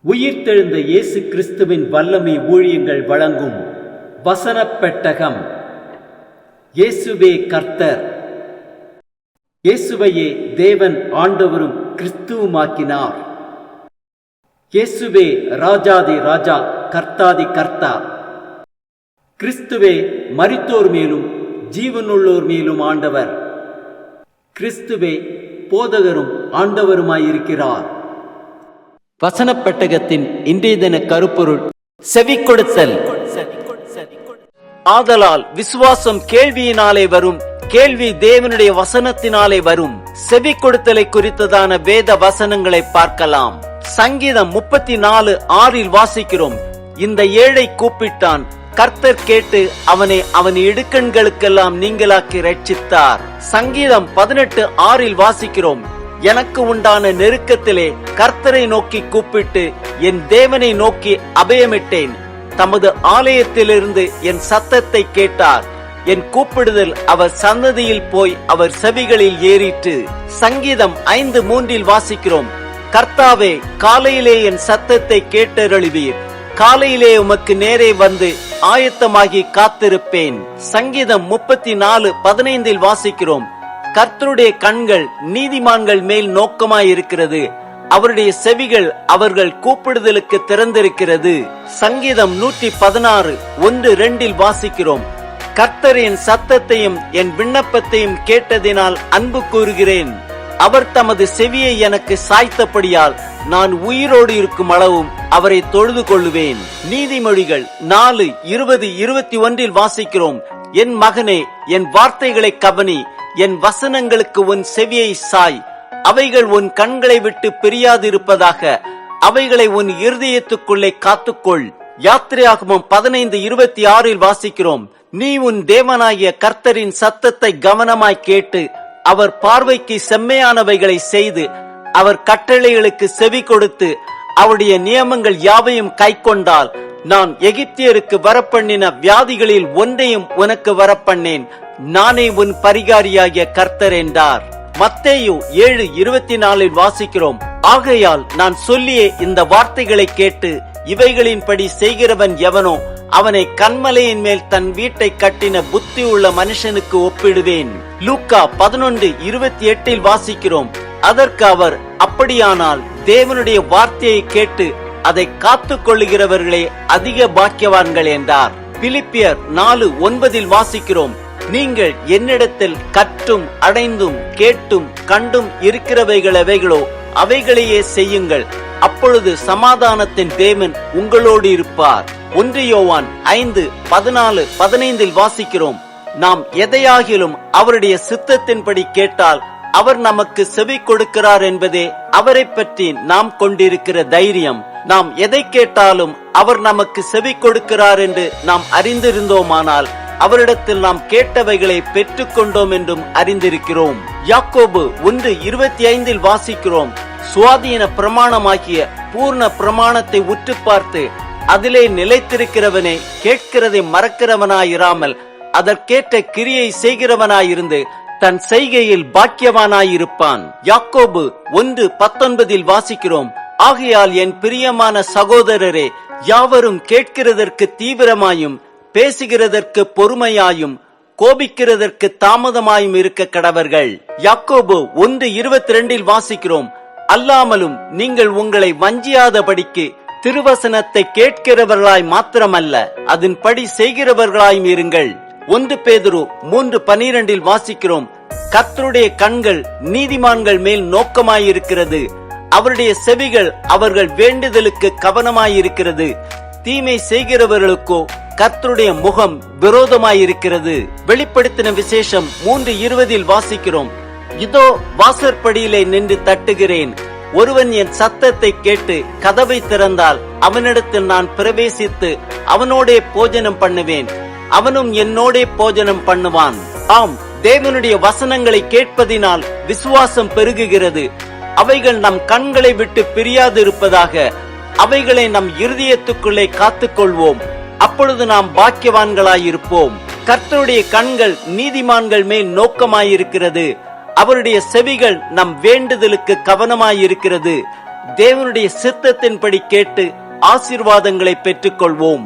உயிர்த்தெழுந்த இயேசு கிறிஸ்துவின் வல்லமை ஊழியங்கள் வழங்கும் வசனப் பெட்டகம். இயேசுவே கர்த்தர். இயேசுவையே தேவன் ஆண்டவரும் கிறிஸ்துவுமாக்கினார். இயேசுவே ராஜாதி ராஜா, கர்த்தாதி கர்த்தா. கிறிஸ்துவே மரித்தோர் மேலும் ஜீவனுள்ளோர் மேலும் ஆண்டவர். கிறிஸ்துவே போதகரும் ஆண்டவருமாயிருக்கிறார். வசனப் பெட்டகத்தின் இன்றைய தின கருப்பொருள் செவி கொடுத்தல். ஆதலால் விசுவாசம் கேள்வியினாலே வரும், கேள்வி தேவனுடைய வசனத்தினாலே வரும். செவி கொடுத்தலை குறித்ததான வேத வசனங்களை பார்க்கலாம். சங்கீதம் 34:6 வாசிக்கிறோம், இந்த ஏழை கூப்பிட்டான், கர்த்தர் கேட்டு அவனை அவன் இடுக்கண்களுக்கெல்லாம் நீங்களாக்கி ரட்சித்தார். சங்கீதம் 18:6 வாசிக்கிறோம், எனக்கு உண்டான நெருக்கத்திலே கர்த்தரை நோக்கி கூப்பிட்டு என் தேவனை நோக்கி அபயமிட்டேன். தமது ஆலயத்திலிருந்து என் சத்தத்தை கேட்டார். என் கூப்பிடுதல் அவர் சன்னதியில் போய் அவர் செவிகளில் ஏறிற்று. சங்கீதம் 5:3 வாசிக்கிறோம், கர்த்தாவே காலையிலே என் சத்தத்தை கேட்டருளுவீர், காலையிலே உமக்கு நேரே வந்து ஆயத்தமாகி காத்திருப்பேன். சங்கீதம் 34:15 வாசிக்கிறோம், கர்த்தருடைய கண்கள் நீதிமான்கள் மேல் நோக்கமாயிருக்கிறது, அவருடைய செவிகள் அவர்கள் கூப்பிடுதலுக்கு திறந்திருக்கிறது. சங்கீதம் 116:1-2 வாசிக்கிறோம், கர்த்தர் என் சத்தத்தையும் என் விண்ணப்பத்தையும் கேட்டதினால் அன்பு கூறுகிறேன், அவர் தமது செவியை எனக்கு சாய்த்தபடியால் நான் உயிரோடு இருக்கும் அளவும் அவரை தொழுது கொள்ளுவேன். நீதிமொழிகள் 4:20-21 வாசிக்கிறோம், என் மகனே என் வார்த்தைகளை கவனி, என் வசனங்களுக்கு உன் செவியை சாய், அவைகள் உன் கண்களை விட்டு பிரியாதிருப்பதாக, அவைகளை உன் இருதயத்துக்குள்ளே காத்துக்கொள். யாத்திரையாகமம் 15:26 வாசிக்கிறோம், நீ உன் தேவனாகிய கர்த்தரின் சத்தத்தை கவனமாய் கேட்டு அவர் பார்வைக்கு செம்மையானவைகளை செய்து அவர் கட்டளைகளுக்கு செவி கொடுத்து அவருடைய நியமங்கள் யாவையும் கைக்கொண்டால், நான் எகிப்தியருக்கு வரப்பண்ணின வியாதிகளில் ஒன்றையும் உனக்கு வரப்பண்ணேன், நானே உன் பரிகாரியாகிய கர்த்தர் என்றார். மத்தேயு 7:24 வாசிக்கிறோம், ஆகையால் நான் சொல்லிய இந்த வார்த்தைகளை கேட்டு இவைகளின்படி செய்கிறவன் எவனோ அவனை கன்மலையின் மேல் தன் வீட்டை கட்டின புத்தி உள்ள மனுஷனுக்கு ஒப்பிடுவேன். லூக்கா 11:28 வாசிக்கிறோம், அதற்கு அவர், அப்படியானால் தேவனுடைய வார்த்தையை கேட்டு அதை காத்து கொள்ளுகிறவர்களே அதிக பாக்கியவான்கள் என்றார். பிலிப்பியர் 4:9 வாசிக்கிறோம், நீங்கள் என்னிடத்தில் கற்றும் அடைந்தும் கேட்டும் கண்டும் இருக்கிறவைகள் எவைகளோ அவைகளையே செய்யுங்கள், அப்பொழுது சமாதானத்தின் தேவன் உங்களோடு இருப்பார். 1 யோவான் 5:14-15 வாசிக்கிறோம், நாம் எதையாகிலும் அவருடைய சித்தத்தின்படி கேட்டால் அவர் நமக்கு செவி கொடுக்கிறார் என்பதே அவரை பற்றி நாம் கொண்டிருக்கிற தைரியம். நாம் எதை கேட்டாலும் அவர் நமக்கு செவி கொடுக்கிறார் என்று நாம் அறிந்திருந்தோமானால் அவரிடத்தில் நாம் கேட்டவைகளை பெற்றுக் கொண்டோம் என்றும் அறிந்திருக்கிறோம். யாக்கோபு 1:25 வாசிக்கிறோம், சுவாதீன பிரமாணமாகிய பூர்ண பிரமாணத்தை உற்று பார்த்து அதிலே நிலைத்திருக்கிறவனே கேட்கிறதை மறக்கிறவனாயிராமல் அதற்கேற்ற கிரியை செய்கிறவனாயிருந்து தன் செய்கையில் பாக்கியவானாயிருப்பான். யாக்கோபு 1:19 வாசிக்கிறோம், ஆகையால் என் பிரியமான சகோதரரே, யாவரும் கேட்கிறதற்கு தீவிரமாயும் பேசுகிறதற்கு பொறுமையாயும் கோபிக்கிறதற்கு தாமதமாயும் இருக்க கடவர்கள். யாக்கோபு 1:22 வாசிக்கிறோம், அல்லாமலும் நீங்கள் உங்களை வஞ்சியாதபடிக்கு திருவசனத்தை கேட்கிறவர்களாய் மாத்திரமல்ல அதன்படி செய்கிறவர்களாயும் இருங்கள். 1 பேதுரு 3:12 வாசிக்கிறோம், கர்த்தருடைய கண்கள் நீதிமான்கள் மேல் நோக்கமாயிருக்கிறது, அவருடைய செவிகள் அவர்கள் வேண்டுதலுக்கு கவனமாயிருக்கிறது, தீமை செய்கிறவர்களுக்கோ கர்த்தருடைய முகம் விரோதமாயிருக்கிறது. வெளிப்படுத்தின விசேஷம் 3:20 வாசிக்கிறோம், இதோ வாசற்படியிலே நின்று தட்டுகிறேன், ஒருவன் என் சத்தத்தை கேட்டு கதவை திறந்தால் அவனிடத்தில் நான் பிரவேசித்து அவனோடே போஜனம் பண்ணுவேன், அவனும் என்னோடே போஜனம் பண்ணுவான். ஆம், தேவனுடைய வசனங்களை கேட்பதினால் விசுவாசம் பெருகுகிறது. அவைகள் நம் கண்களை விட்டு பிரியாதிருப்பதாக அவைகளை நம் இருதயத்துக்குள்ளே காத்துக்கொள்வோம், அப்பொழுது நாம் பாக்கியவான்களாயிருப்போம். கர்த்தருடைய கண்கள் நீதிமான்கள் மேல் நோக்கமாயிருக்கிறது, அவருடைய செவிகள் நம் வேண்டுதலுக்கு கவனமாயிருக்கிறது. தேவனுடைய சித்தத்தின்படி கேட்டு ஆசீர்வாதங்களை பெற்றுக்கொள்வோம்.